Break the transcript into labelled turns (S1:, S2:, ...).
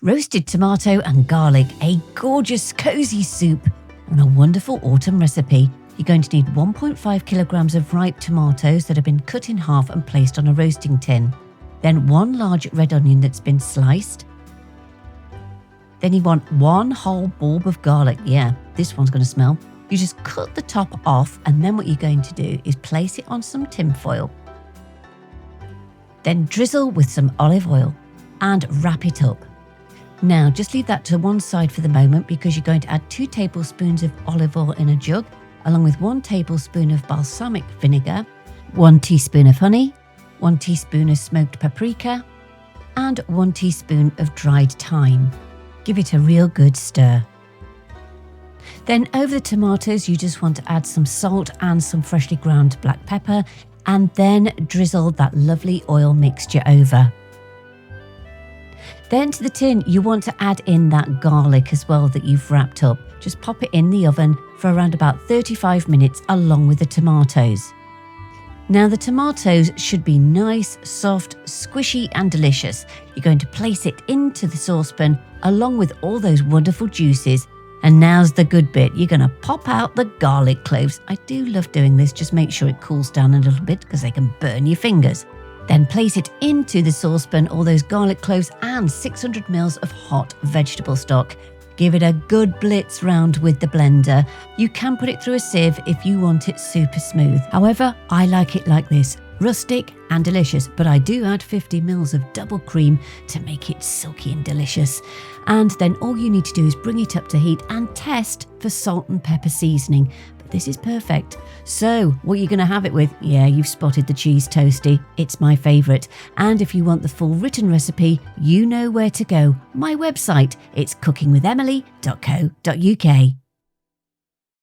S1: roasted tomato and garlic, a gorgeous cosy soup, and a wonderful autumn recipe. You're going to need 1.5 kilograms of ripe tomatoes that have been cut in half and placed on a roasting tin. Then 1 large red onion that's been sliced. Then you want 1 whole bulb of garlic. Yeah, this one's going to smell. You just cut the top off, and then what you're going to do is place it on some tin foil. Then drizzle with some olive oil and wrap it up. Now just leave that to one side for the moment because you're going to add 2 tablespoons of olive oil in a jug, along with 1 tablespoon of balsamic vinegar, 1 teaspoon of honey, 1 teaspoon of smoked paprika, and 1 teaspoon of dried thyme. Give it a real good stir. Then over the tomatoes, you just want to add some salt and some freshly ground black pepper, and then drizzle that lovely oil mixture over. Then to the tin, you want to add in that garlic as well that you've wrapped up. Just pop it in the oven for around about 35 minutes along with the tomatoes. Now the tomatoes should be nice, soft, squishy and delicious. You're going to place it into the saucepan along with all those wonderful juices. And now's the good bit. You're going to pop out the garlic cloves. I do love doing this. Just make sure it cools down a little bit because they can burn your fingers. Then place it into the saucepan, all those garlic cloves and 600 ml of hot vegetable stock. Give it a good blitz round with the blender. You can put it through a sieve if you want it super smooth. However, I like it like this, rustic and delicious, but I do add 50 ml of double cream to make it silky and delicious. And then all you need to do is bring it up to heat and test for salt and pepper seasoning. But this is perfect. So what you're going to have it with, yeah, you've spotted the cheese toastie. It's my favourite. And if you want the full written recipe, you know where to go. My website, it's cookingwithemily.co.uk.